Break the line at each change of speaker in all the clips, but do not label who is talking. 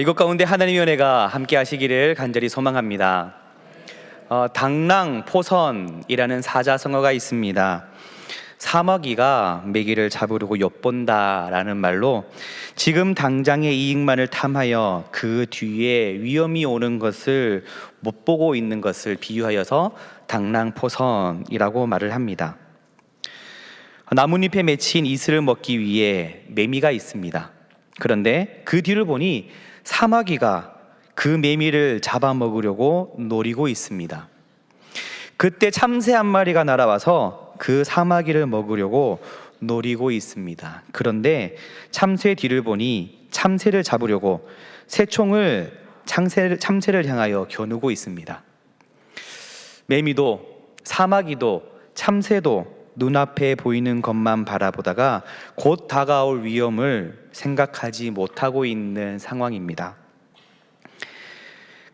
이것 가운데 하나님의 은혜가 함께 하시기를 간절히 소망합니다. 당랑포선이라는 사자성어가 있습니다. 사마귀가 메기를 잡으려고 엿본다라는 말로 지금 당장의 이익만을 탐하여 그 뒤에 위험이 오는 것을 못 보고 있는 것을 비유하여서 당랑포선이라고 말을 합니다. 나뭇잎에 맺힌 이슬을 먹기 위해 매미가 있습니다. 그런데 그 뒤를 보니 사마귀가 그 매미를 잡아먹으려고 노리고 있습니다. 그때 참새 한 마리가 날아와서 그 사마귀를 먹으려고 노리고 있습니다. 그런데 참새 뒤를 보니 참새를 잡으려고 새총을 참새를 향하여 겨누고 있습니다. 매미도 사마귀도 참새도 눈앞에 보이는 것만 바라보다가 곧 다가올 위험을 생각하지 못하고 있는 상황입니다.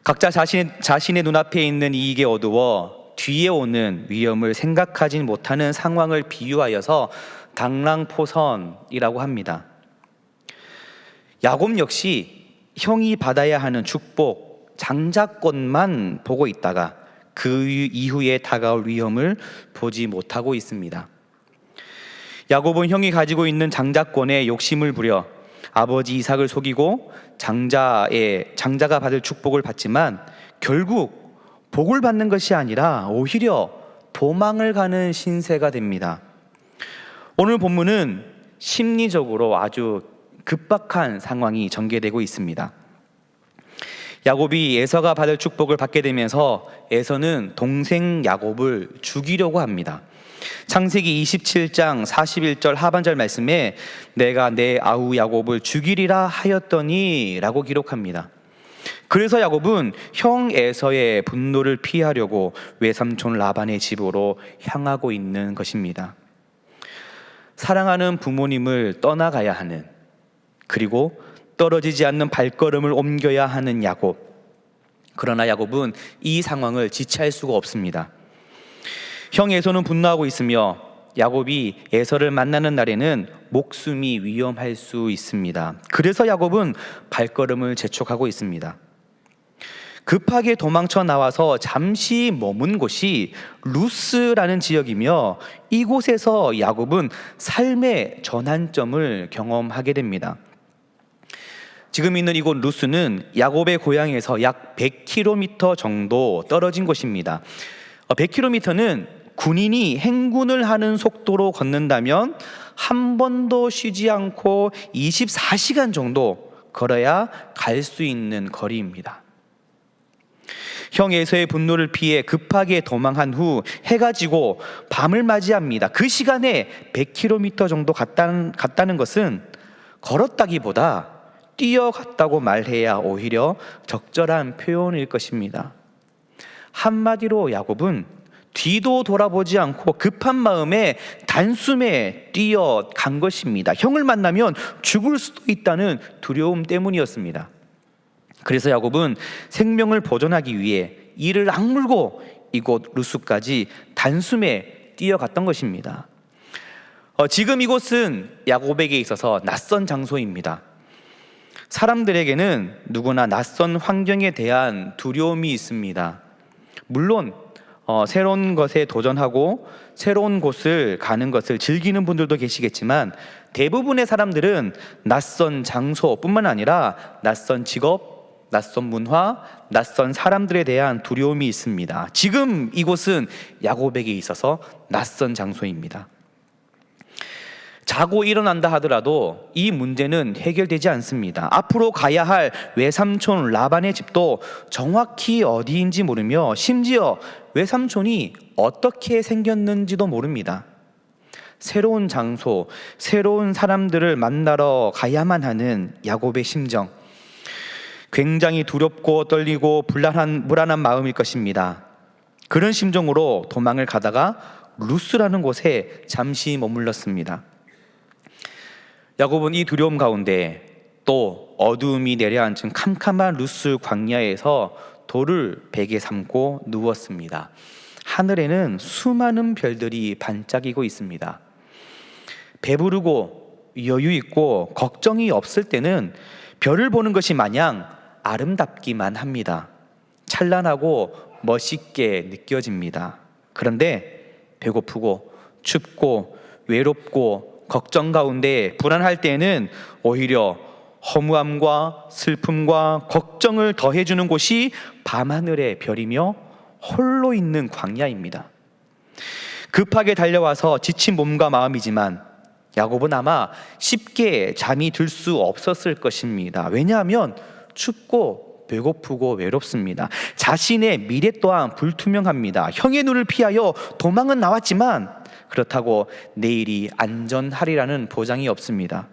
각자 자신의 눈앞에 있는 이익에 어두워 뒤에 오는 위험을 생각하지 못하는 상황을 비유하여서 당랑포선이라고 합니다. 야곱 역시 형이 받아야 하는 축복, 장자권만 보고 있다가 그 이후에 다가올 위험을 보지 못하고 있습니다. 야곱은 형이 가지고 있는 장자권에 욕심을 부려 아버지 이삭을 속이고 장자가 받을 축복을 받지만 결국 복을 받는 것이 아니라 오히려 도망을 가는 신세가 됩니다. 오늘 본문은 심리적으로 아주 급박한 상황이 전개되고 있습니다. 야곱이 에서가 받을 축복을 받게 되면서 에서는 동생 야곱을 죽이려고 합니다. 창세기 27장 41절 하반절 말씀에 내가 내 아우 야곱을 죽이리라 하였더니 라고 기록합니다. 그래서 야곱은 형 에서의 분노를 피하려고 외삼촌 라반의 집으로 향하고 있는 것입니다. 사랑하는 부모님을 떠나가야 하는, 그리고 떨어지지 않는 발걸음을 옮겨야 하는 야곱. 그러나 야곱은 이 상황을 지체할 수가 없습니다. 형 에서는 분노하고 있으며 야곱이 에서를 만나는 날에는 목숨이 위험할 수 있습니다. 그래서 야곱은 발걸음을 재촉하고 있습니다. 급하게 도망쳐 나와서 잠시 머문 곳이 루스라는 지역이며 이곳에서 야곱은 삶의 전환점을 경험하게 됩니다. 지금 있는 이곳 루스는 야곱의 고향에서 약 100km 정도 떨어진 곳입니다. 100km는 군인이 행군을 하는 속도로 걷는다면 한 번도 쉬지 않고 24시간 정도 걸어야 갈 수 있는 거리입니다. 형 에서의 분노를 피해 급하게 도망한 후 해가 지고 밤을 맞이합니다. 그 시간에 100km 정도 갔다는 것은 걸었다기보다 뛰어갔다고 말해야 오히려 적절한 표현일 것입니다. 한마디로 야곱은 뒤도 돌아보지 않고 급한 마음에 단숨에 뛰어간 것입니다. 형을 만나면 죽을 수도 있다는 두려움 때문이었습니다. 그래서 야곱은 생명을 보존하기 위해 이를 악물고 이곳 루스까지 단숨에 뛰어갔던 것입니다. 지금 이곳은 야곱에게 있어서 낯선 장소입니다. 사람들에게는 누구나 낯선 환경에 대한 두려움이 있습니다. 물론 새로운 것에 도전하고 새로운 곳을 가는 것을 즐기는 분들도 계시겠지만 대부분의 사람들은 낯선 장소뿐만 아니라 낯선 직업, 낯선 문화, 낯선 사람들에 대한 두려움이 있습니다. 지금 이곳은 야곱에게 있어서 낯선 장소입니다. 자고 일어난다 하더라도 이 문제는 해결되지 않습니다. 앞으로 가야 할 외삼촌 라반의 집도 정확히 어디인지 모르며 심지어 외삼촌이 어떻게 생겼는지도 모릅니다. 새로운 장소, 새로운 사람들을 만나러 가야만 하는 야곱의 심정, 굉장히 두렵고 떨리고 불안한 마음일 것입니다. 그런 심정으로 도망을 가다가 루스라는 곳에 잠시 머물렀습니다. 야곱은 이 두려움 가운데 또 어두움이 내려앉은 캄캄한 루스 광야에서 돌을 베개 삼고 누웠습니다. 하늘에는 수많은 별들이 반짝이고 있습니다. 배부르고 여유 있고 걱정이 없을 때는 별을 보는 것이 마냥 아름답기만 합니다. 찬란하고 멋있게 느껴집니다. 그런데 배고프고 춥고 외롭고 걱정 가운데 불안할 때에는 오히려 허무함과 슬픔과 걱정을 더해주는 곳이 밤하늘의 별이며 홀로 있는 광야입니다. 급하게 달려와서 지친 몸과 마음이지만 야곱은 아마 쉽게 잠이 들 수 없었을 것입니다. 왜냐하면 춥고 배고프고 외롭습니다. 자신의 미래 또한 불투명합니다. 형의 눈을 피하여 도망은 나왔지만 그렇다고 내일이 안전하리라는 보장이 없습니다.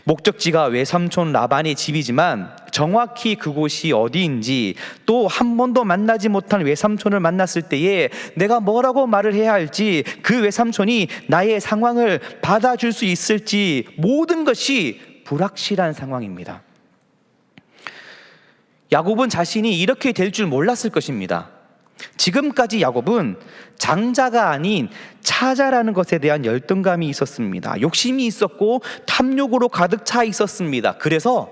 목적지가 외삼촌 라반의 집이지만 정확히 그곳이 어디인지, 또 한 번도 만나지 못한 외삼촌을 만났을 때에 내가 뭐라고 말을 해야 할지, 그 외삼촌이 나의 상황을 받아줄 수 있을지, 모든 것이 불확실한 상황입니다. 야곱은 자신이 이렇게 될 줄 몰랐을 것입니다. 지금까지 야곱은 장자가 아닌 차자라는 것에 대한 열등감이 있었습니다. 욕심이 있었고 탐욕으로 가득 차 있었습니다. 그래서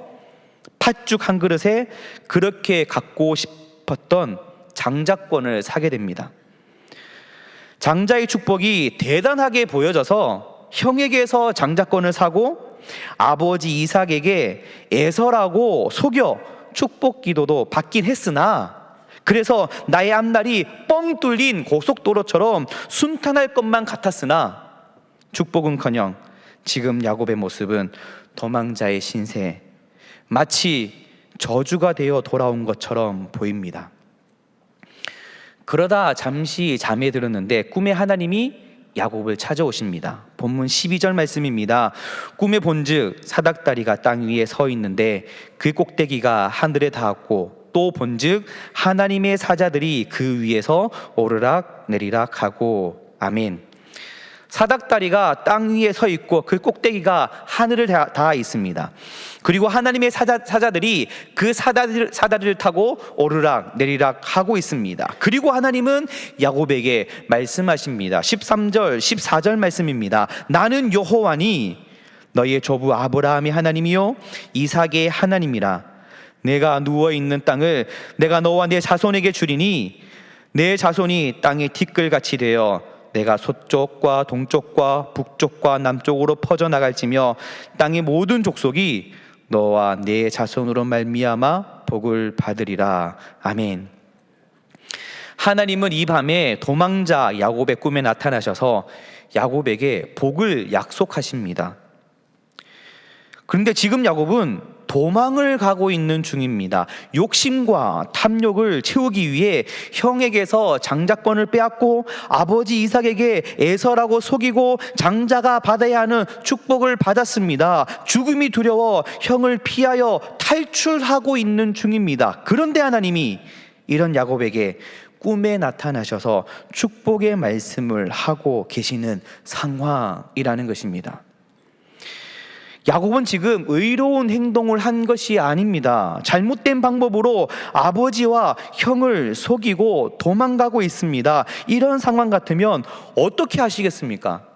팥죽 한 그릇에 그렇게 갖고 싶었던 장자권을 사게 됩니다. 장자의 축복이 대단하게 보여져서 형에게서 장자권을 사고 아버지 이삭에게 에서라고 속여 축복 기도도 받긴 했으나, 그래서 나의 앞날이 뻥 뚫린 고속도로처럼 순탄할 것만 같았으나 축복은커녕 지금 야곱의 모습은 도망자의 신세, 마치 저주가 되어 돌아온 것처럼 보입니다. 그러다 잠시 잠에 들었는데 꿈에 하나님이 야곱을 찾아오십니다. 본문 12절 말씀입니다. 꿈에 본즉 사닥다리가 땅 위에 서 있는데 그 꼭대기가 하늘에 닿았고, 또 본즉 하나님의 사자들이 그 위에서 오르락 내리락 하고. 아멘. 사닥다리가 땅 위에 서 있고 그 꼭대기가 하늘을 닿아 있습니다. 그리고 하나님의 사자들이 그 사다리를 타고 오르락 내리락 하고 있습니다. 그리고 하나님은 야곱에게 말씀하십니다. 13절 14절 말씀입니다. 나는 여호와니 너희의 조부 아브라함의 하나님이요 이삭의 하나님이라. 내가 누워있는 땅을 내가 너와 내 자손에게 주리니 내 자손이 땅의 티끌같이 되어 내가 서쪽과 동쪽과 북쪽과 남쪽으로 퍼져나갈지며 땅의 모든 족속이 너와 내 자손으로 말미암아 복을 받으리라. 아멘. 하나님은 이 밤에 도망자 야곱의 꿈에 나타나셔서 야곱에게 복을 약속하십니다. 그런데 지금 야곱은 도망을 가고 있는 중입니다. 욕심과 탐욕을 채우기 위해 형에게서 장자권을 빼앗고 아버지 이삭에게 에서라고 속이고 장자가 받아야 하는 축복을 받았습니다. 죽음이 두려워 형을 피하여 탈출하고 있는 중입니다. 그런데 하나님이 이런 야곱에게 꿈에 나타나셔서 축복의 말씀을 하고 계시는 상황이라는 것입니다. 야곱은 지금 의로운 행동을 한 것이 아닙니다. 잘못된 방법으로 아버지와 형을 속이고 도망가고 있습니다. 이런 상황 같으면 어떻게 하시겠습니까?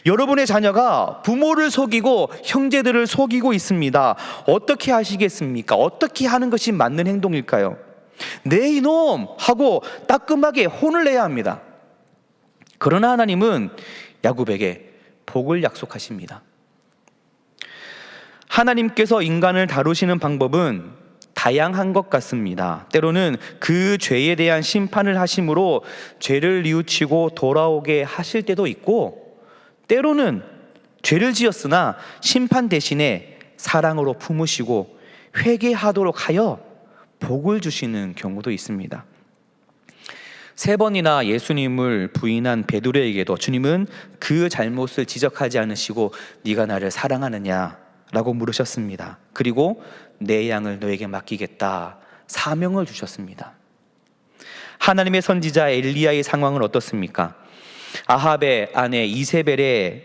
여러분의 자녀가 부모를 속이고 형제들을 속이고 있습니다. 어떻게 하시겠습니까? 어떻게 하는 것이 맞는 행동일까요? 내 이놈! 하고 따끔하게 혼을 내야 합니다. 그러나 하나님은 야곱에게 복을 약속하십니다. 하나님께서 인간을 다루시는 방법은 다양한 것 같습니다. 때로는 그 죄에 대한 심판을 하심으로 죄를 뉘우치고 돌아오게 하실 때도 있고, 때로는 죄를 지었으나 심판 대신에 사랑으로 품으시고 회개하도록 하여 복을 주시는 경우도 있습니다. 3번이나 예수님을 부인한 베드로에게도 주님은 그 잘못을 지적하지 않으시고 네가 나를 사랑하느냐 라고 물으셨습니다. 그리고 내 양을 너에게 맡기겠다 사명을 주셨습니다. 하나님의 선지자 엘리야의 상황은 어떻습니까? 아합의 아내 이세벨을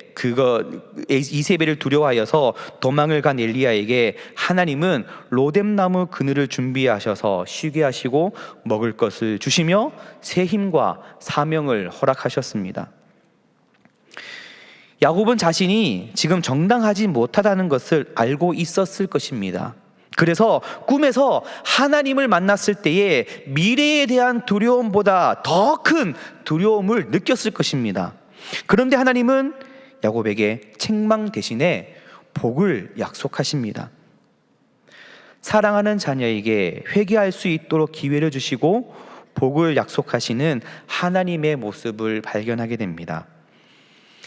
두려워하여서 도망을 간 엘리야에게 하나님은 로뎀나무 그늘을 준비하셔서 쉬게 하시고 먹을 것을 주시며 새 힘과 사명을 허락하셨습니다. 야곱은 자신이 지금 정당하지 못하다는 것을 알고 있었을 것입니다. 그래서 꿈에서 하나님을 만났을 때에 미래에 대한 두려움보다 더 큰 두려움을 느꼈을 것입니다. 그런데 하나님은 야곱에게 책망 대신에 복을 약속하십니다. 사랑하는 자녀에게 회개할 수 있도록 기회를 주시고 복을 약속하시는 하나님의 모습을 발견하게 됩니다.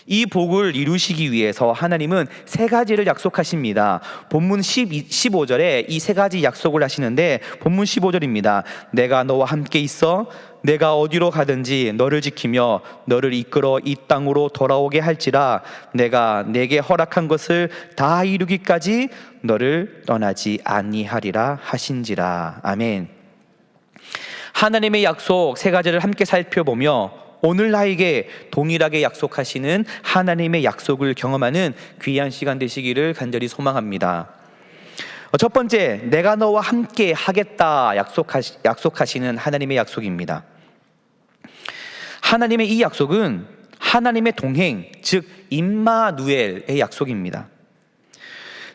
이 복을 이루시기 위해서 하나님은 세 가지를 약속하십니다. 본문 15절에 이 세 가지 약속을 하시는데, 본문 15절입니다. 내가 너와 함께 있어 내가 어디로 가든지 너를 지키며 너를 이끌어 이 땅으로 돌아오게 할지라. 내가 내게 허락한 것을 다 이루기까지 너를 떠나지 아니하리라 하신지라. 아멘. 하나님의 약속 세 가지를 함께 살펴보며 오늘 나에게 동일하게 약속하시는 하나님의 약속을 경험하는 귀한 시간 되시기를 간절히 소망합니다. 첫 번째, 내가 너와 함께 하겠다 약속하시는 하나님의 약속입니다. 하나님의 이 약속은 하나님의 동행, 즉 임마누엘의 약속입니다.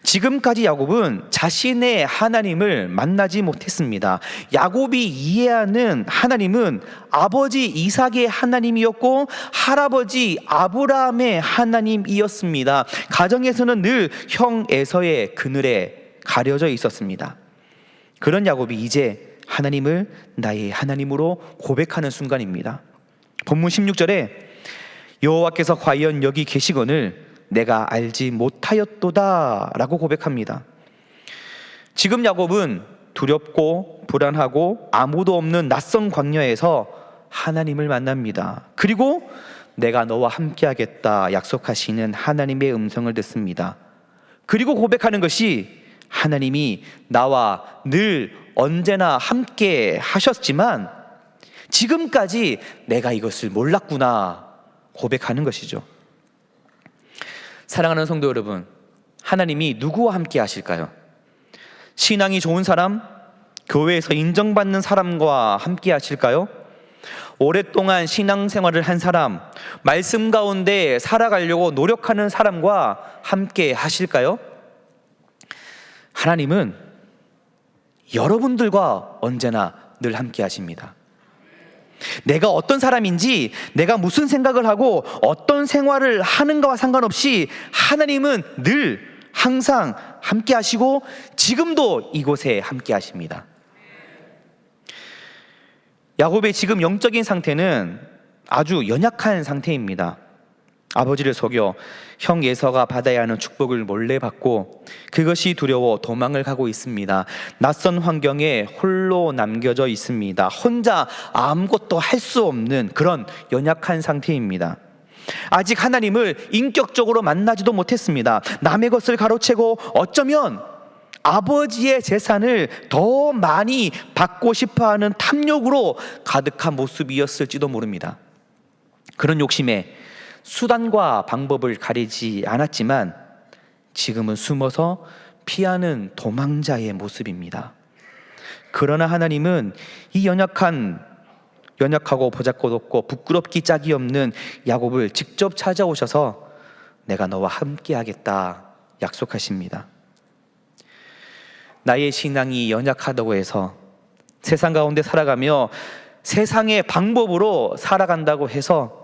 지금까지 야곱은 자신의 하나님을 만나지 못했습니다. 야곱이 이해하는 하나님은 아버지 이삭의 하나님이었고 할아버지 아브라함의 하나님이었습니다. 가정에서는 늘 형 에서의 그늘에 가려져 있었습니다. 그런 야곱이 이제 하나님을 나의 하나님으로 고백하는 순간입니다. 본문 16절에 여호와께서 과연 여기 계시거늘 내가 알지 못하였도다 라고 고백합니다. 지금 야곱은 두렵고 불안하고 아무도 없는 낯선 광야에서 하나님을 만납니다. 그리고 내가 너와 함께 하겠다 약속하시는 하나님의 음성을 듣습니다. 그리고 고백하는 것이 하나님이 나와 늘 언제나 함께 하셨지만 지금까지 내가 이것을 몰랐구나 고백하는 것이죠. 사랑하는 성도 여러분, 하나님이 누구와 함께 하실까요? 신앙이 좋은 사람, 교회에서 인정받는 사람과 함께 하실까요? 오랫동안 신앙생활을 한 사람, 말씀 가운데 살아가려고 노력하는 사람과 함께 하실까요? 하나님은 여러분들과 언제나 늘 함께 하십니다. 내가 어떤 사람인지, 내가 무슨 생각을 하고 어떤 생활을 하는가와 상관없이 하나님은 늘 항상 함께 하시고 지금도 이곳에 함께 하십니다. 야곱의 지금 영적인 상태는 아주 연약한 상태입니다. 아버지를 속여 형 에서가 받아야 하는 축복을 몰래 받고 그것이 두려워 도망을 가고 있습니다. 낯선 환경에 홀로 남겨져 있습니다. 혼자 아무것도 할 수 없는 그런 연약한 상태입니다. 아직 하나님을 인격적으로 만나지도 못했습니다. 남의 것을 가로채고 어쩌면 아버지의 재산을 더 많이 받고 싶어하는 탐욕으로 가득한 모습이었을지도 모릅니다. 그런 욕심에 수단과 방법을 가리지 않았지만 지금은 숨어서 피하는 도망자의 모습입니다. 그러나 하나님은 이 연약하고 보잘것없고 부끄럽기 짝이 없는 야곱을 직접 찾아오셔서 내가 너와 함께 하겠다 약속하십니다. 나의 신앙이 연약하다고 해서 세상 가운데 살아가며 세상의 방법으로 살아간다고 해서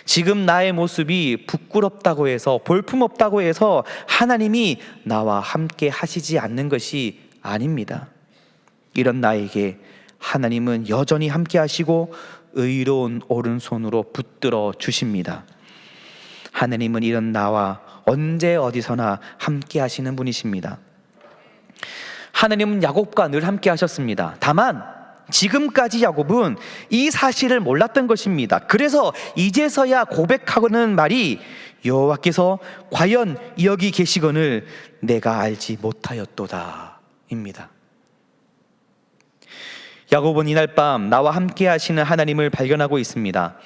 지금 나의 모습이 부끄럽다고 해서 볼품없다고 해서 하나님이 나와 함께 하시지 않는 것이 아닙니다. 이런 나에게 하나님은 여전히 함께 하시고 의로운 오른손으로 붙들어 주십니다. 하나님은 이런 나와 언제 어디서나 함께 하시는 분이십니다. 하나님은 야곱과 늘 함께 하셨습니다. 다만 지금까지 야곱은 이 사실을 몰랐던 것입니다. 그래서 이제서야 고백하고는 말이 여호와께서 과연 여기 계시거늘 내가 알지 못하였도다 입니다. 야곱은 이날 밤 나와 함께 하시는 하나님을 발견하고 있습니다.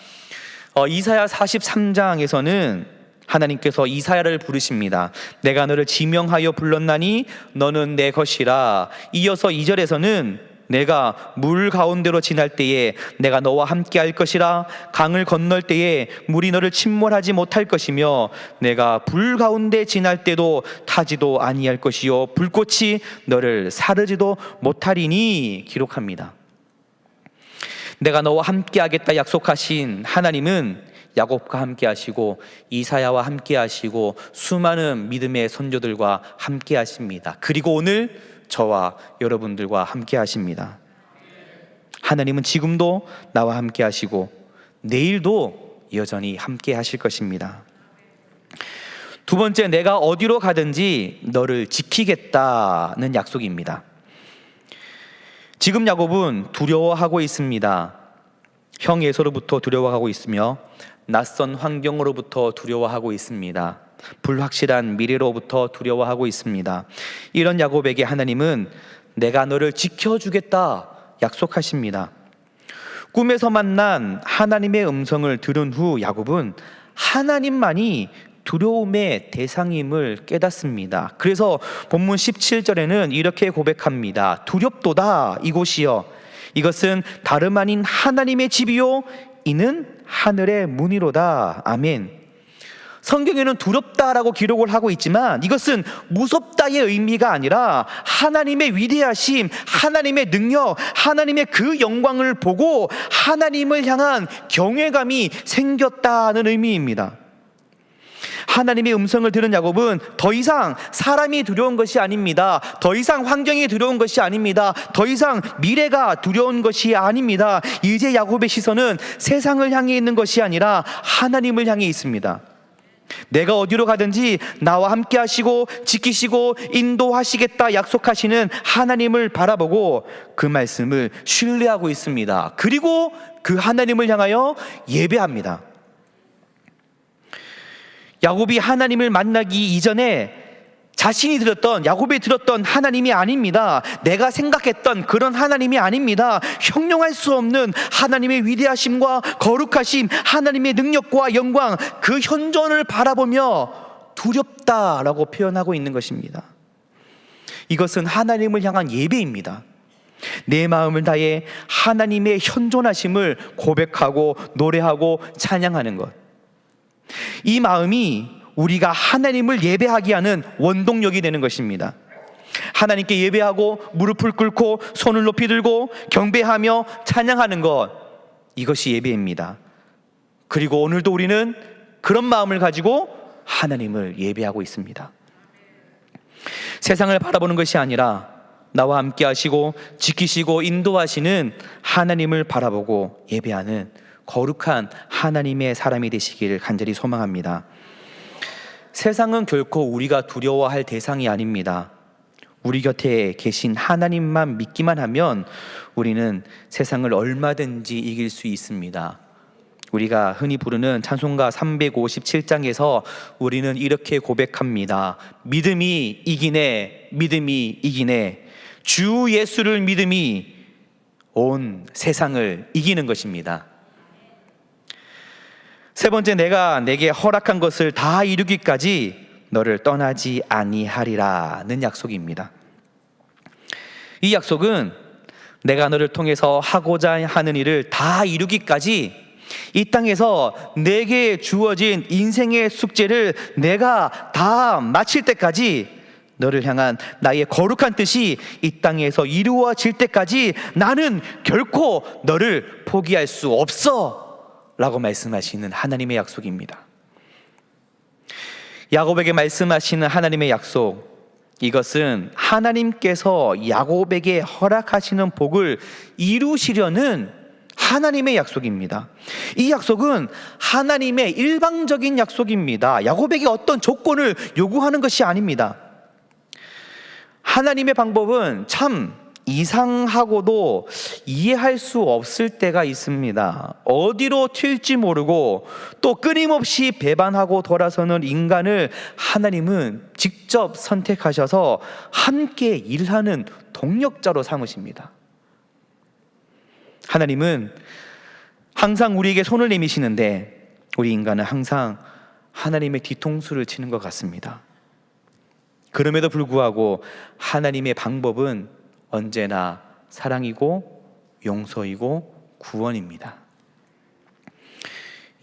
이사야 43장에서는 하나님께서 이사야를 부르십니다. 내가 너를 지명하여 불렀나니 너는 내 것이라. 이어서 2절에서는 내가 물 가운데로 지날 때에 내가 너와 함께 할 것이라. 강을 건널 때에 물이 너를 침몰하지 못할 것이며 내가 불 가운데 지날 때도 타지도 아니할 것이요 불꽃이 너를 사르지도 못하리니 기록합니다. 내가 너와 함께 하겠다 약속하신 하나님은 야곱과 함께 하시고 이사야와 함께 하시고 수많은 믿음의 선조들과 함께 하십니다. 그리고 오늘 저와 여러분들과 함께 하십니다. 하나님은 지금도 나와 함께 하시고 내일도 여전히 함께 하실 것입니다. 두 번째, 내가 어디로 가든지 너를 지키겠다는 약속입니다. 지금 야곱은 두려워하고 있습니다. 형 에서로부터 두려워하고 있으며 낯선 환경으로부터 두려워하고 있습니다. 불확실한 미래로부터 두려워하고 있습니다. 이런 야곱에게 하나님은 내가 너를 지켜주겠다 약속하십니다. 꿈에서 만난 하나님의 음성을 들은 후 야곱은 하나님만이 두려움의 대상임을 깨닫습니다. 그래서 본문 17절에는 이렇게 고백합니다. 두렵도다 이곳이여, 이것은 다름 아닌 하나님의 집이요 이는 하늘의 문이로다. 아멘. 성경에는 두렵다라고 기록을 하고 있지만 이것은 무섭다의 의미가 아니라 하나님의 위대하심, 하나님의 능력, 하나님의 그 영광을 보고 하나님을 향한 경외감이 생겼다는 의미입니다. 하나님의 음성을 들은 야곱은 더 이상 사람이 두려운 것이 아닙니다. 더 이상 환경이 두려운 것이 아닙니다. 더 이상 미래가 두려운 것이 아닙니다. 이제 야곱의 시선은 세상을 향해 있는 것이 아니라 하나님을 향해 있습니다. 내가 어디로 가든지 나와 함께 하시고 지키시고 인도하시겠다 약속하시는 하나님을 바라보고 그 말씀을 신뢰하고 있습니다. 그리고 그 하나님을 향하여 예배합니다. 야곱이 하나님을 만나기 이전에 자신이 야곱이 들었던 하나님이 아닙니다. 내가 생각했던 그런 하나님이 아닙니다. 형용할 수 없는 하나님의 위대하심과 거룩하심, 하나님의 능력과 영광, 그 현존을 바라보며 두렵다라고 표현하고 있는 것입니다. 이것은 하나님을 향한 예배입니다. 내 마음을 다해 하나님의 현존하심을 고백하고 노래하고 찬양하는 것, 이 마음이 우리가 하나님을 예배하게 하는 원동력이 되는 것입니다. 하나님께 예배하고 무릎을 꿇고 손을 높이 들고 경배하며 찬양하는 것, 이것이 예배입니다. 그리고 오늘도 우리는 그런 마음을 가지고 하나님을 예배하고 있습니다. 세상을 바라보는 것이 아니라 나와 함께 하시고 지키시고 인도하시는 하나님을 바라보고 예배하는 거룩한 하나님의 사람이 되시기를 간절히 소망합니다. 세상은 결코 우리가 두려워할 대상이 아닙니다. 우리 곁에 계신 하나님만 믿기만 하면 우리는 세상을 얼마든지 이길 수 있습니다. 우리가 흔히 부르는 찬송가 357장에서 우리는 이렇게 고백합니다. 믿음이 이기네, 믿음이 이기네. 주 예수를 믿음이 온 세상을 이기는 것입니다. 세 번째, 내가 내게 허락한 것을 다 이루기까지 너를 떠나지 아니하리라는 약속입니다. 이 약속은 내가 너를 통해서 하고자 하는 일을 다 이루기까지 이 땅에서 내게 주어진 인생의 숙제를 내가 다 마칠 때까지, 너를 향한 나의 거룩한 뜻이 이 땅에서 이루어질 때까지 나는 결코 너를 포기할 수 없어 라고 말씀하시는 하나님의 약속입니다. 야곱에게 말씀하시는 하나님의 약속, 이것은 하나님께서 야곱에게 허락하시는 복을 이루시려는 하나님의 약속입니다. 이 약속은 하나님의 일방적인 약속입니다. 야곱에게 어떤 조건을 요구하는 것이 아닙니다. 하나님의 방법은 참 이상하고도 이해할 수 없을 때가 있습니다. 어디로 튈지 모르고 또 끊임없이 배반하고 돌아서는 인간을 하나님은 직접 선택하셔서 함께 일하는 동력자로 삼으십니다. 하나님은 항상 우리에게 손을 내미시는데 우리 인간은 항상 하나님의 뒤통수를 치는 것 같습니다. 그럼에도 불구하고 하나님의 방법은 언제나 사랑이고 용서이고 구원입니다.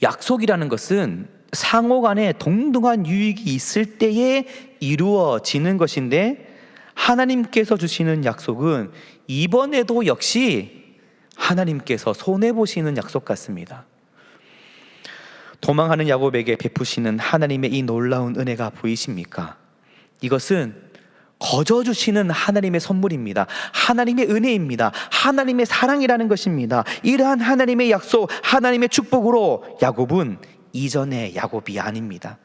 약속이라는 것은 상호 간에 동등한 유익이 있을 때에 이루어지는 것인데, 하나님께서 주시는 약속은 이번에도 역시 하나님께서 손해보시는 약속 같습니다. 도망하는 야곱에게 베푸시는 하나님의 이 놀라운 은혜가 보이십니까? 이것은 거저 주시는 하나님의 선물입니다. 하나님의 은혜입니다. 하나님의 사랑이라는 것입니다. 이러한 하나님의 약속, 하나님의 축복으로 야곱은 이전의 야곱이 아닙니다.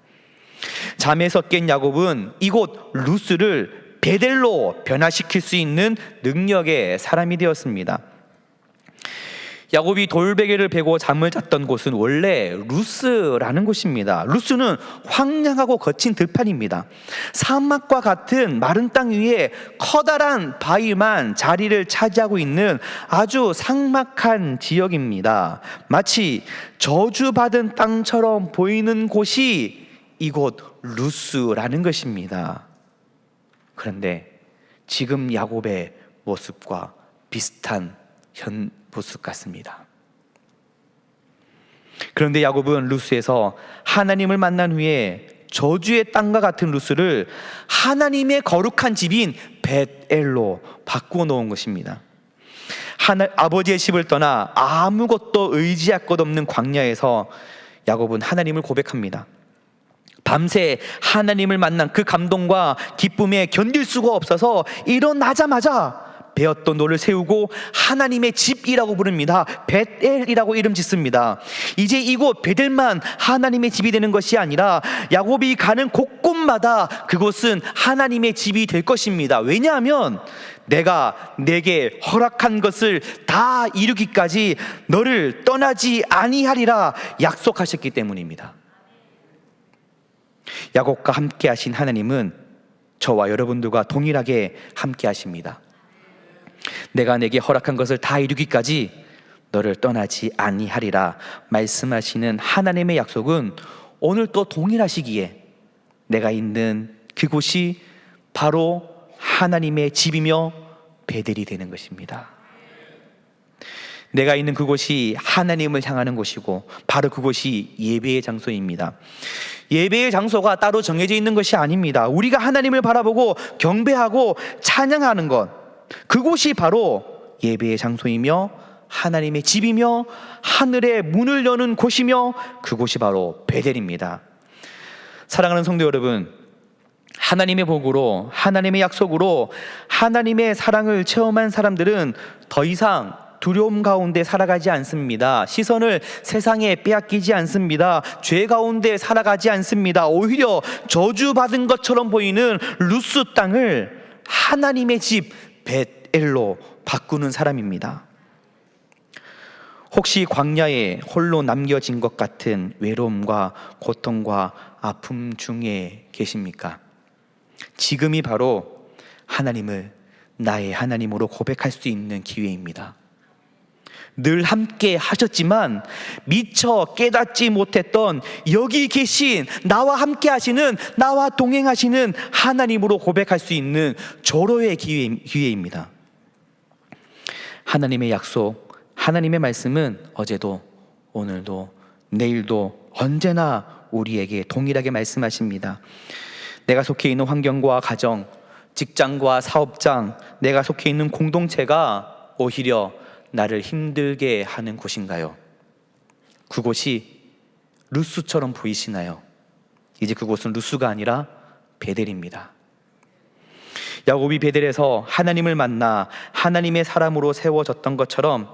잠에서 깬 야곱은 이곳 루스를 베델로 변화시킬 수 있는 능력의 사람이 되었습니다. 야곱이 돌베개를 베고 잠을 잤던 곳은 원래 루스라는 곳입니다. 루스는 황량하고 거친 들판입니다. 사막과 같은 마른 땅 위에 커다란 바위만 자리를 차지하고 있는 아주 삭막한 지역입니다. 마치 저주받은 땅처럼 보이는 곳이 이곳 루스라는 것입니다. 그런데 지금 야곱의 모습과 비슷한 모습 같습니다. 그런데 야곱은 루스에서 하나님을 만난 후에 저주의 땅과 같은 루스를 하나님의 거룩한 집인 벳엘로 바꾸어 놓은 것입니다. 아버지의 집을 떠나 아무것도 의지할 것 없는 광야에서 야곱은 하나님을 고백합니다. 밤새 하나님을 만난 그 감동과 기쁨에 견딜 수가 없어서 일어나자마자 베었던 돌을 세우고 하나님의 집이라고 부릅니다. 벳엘이라고 이름 짓습니다. 이제 이곳 베델만 하나님의 집이 되는 것이 아니라 야곱이 가는 곳곳마다 그곳은 하나님의 집이 될 것입니다. 왜냐하면 내가 내게 허락한 것을 다 이루기까지 너를 떠나지 아니하리라 약속하셨기 때문입니다. 야곱과 함께 하신 하나님은 저와 여러분들과 동일하게 함께 하십니다. 내가 내게 허락한 것을 다 이루기까지 너를 떠나지 아니하리라 말씀하시는 하나님의 약속은 오늘 또 동일하시기에 내가 있는 그곳이 바로 하나님의 집이며 베델이 되는 것입니다. 내가 있는 그곳이 하나님을 향하는 곳이고 바로 그곳이 예배의 장소입니다. 예배의 장소가 따로 정해져 있는 것이 아닙니다. 우리가 하나님을 바라보고 경배하고 찬양하는 것, 그곳이 바로 예배의 장소이며 하나님의 집이며 하늘의 문을 여는 곳이며 그곳이 바로 베델입니다. 사랑하는 성도 여러분, 하나님의 복으로, 하나님의 약속으로 하나님의 사랑을 체험한 사람들은 더 이상 두려움 가운데 살아가지 않습니다. 시선을 세상에 빼앗기지 않습니다. 죄 가운데 살아가지 않습니다. 오히려 저주받은 것처럼 보이는 루스 땅을 하나님의 집 벳엘로 바꾸는 사람입니다. 혹시 광야에 홀로 남겨진 것 같은 외로움과 고통과 아픔 중에 계십니까? 지금이 바로 하나님을 나의 하나님으로 고백할 수 있는 기회입니다. 늘 함께 하셨지만 미처 깨닫지 못했던 여기 계신 나와 함께 하시는, 나와 동행하시는 하나님으로 고백할 수 있는 절호의 기회입니다. 하나님의 약속, 하나님의 말씀은 어제도 오늘도 내일도 언제나 우리에게 동일하게 말씀하십니다. 내가 속해 있는 환경과 가정, 직장과 사업장, 내가 속해 있는 공동체가 오히려 나를 힘들게 하는 곳인가요? 그곳이 루스처럼 보이시나요? 이제 그곳은 루스가 아니라 베델입니다. 야곱이 베델에서 하나님을 만나 하나님의 사람으로 세워졌던 것처럼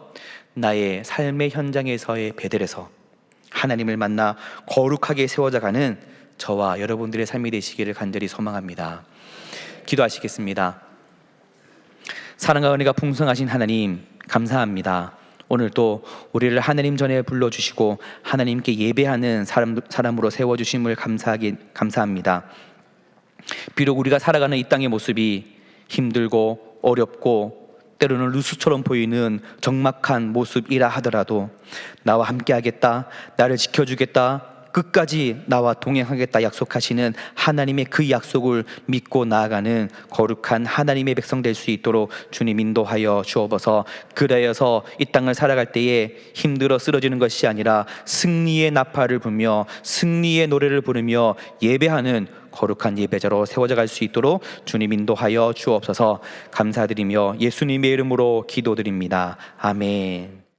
나의 삶의 현장에서의 베델에서 하나님을 만나 거룩하게 세워져가는 저와 여러분들의 삶이 되시기를 간절히 소망합니다. 기도하시겠습니다. 사랑과 은혜가 풍성하신 하나님, 감사합니다. 오늘도 우리를 하나님 전에 불러주시고 하나님께 예배하는 사람으로 세워주심을 감사합니다. 비록 우리가 살아가는 이 땅의 모습이 힘들고 어렵고 때로는 루스처럼 보이는 적막한 모습이라 하더라도 나와 함께 하겠다, 나를 지켜주겠다, 끝까지 나와 동행하겠다 약속하시는 하나님의 그 약속을 믿고 나아가는 거룩한 하나님의 백성 될 수 있도록 주님 인도하여 주옵소서. 그래서 이 땅을 살아갈 때에 힘들어 쓰러지는 것이 아니라 승리의 나팔을 불며 승리의 노래를 부르며 예배하는 거룩한 예배자로 세워져 갈 수 있도록 주님 인도하여 주옵소서. 감사드리며 예수님의 이름으로 기도드립니다. 아멘.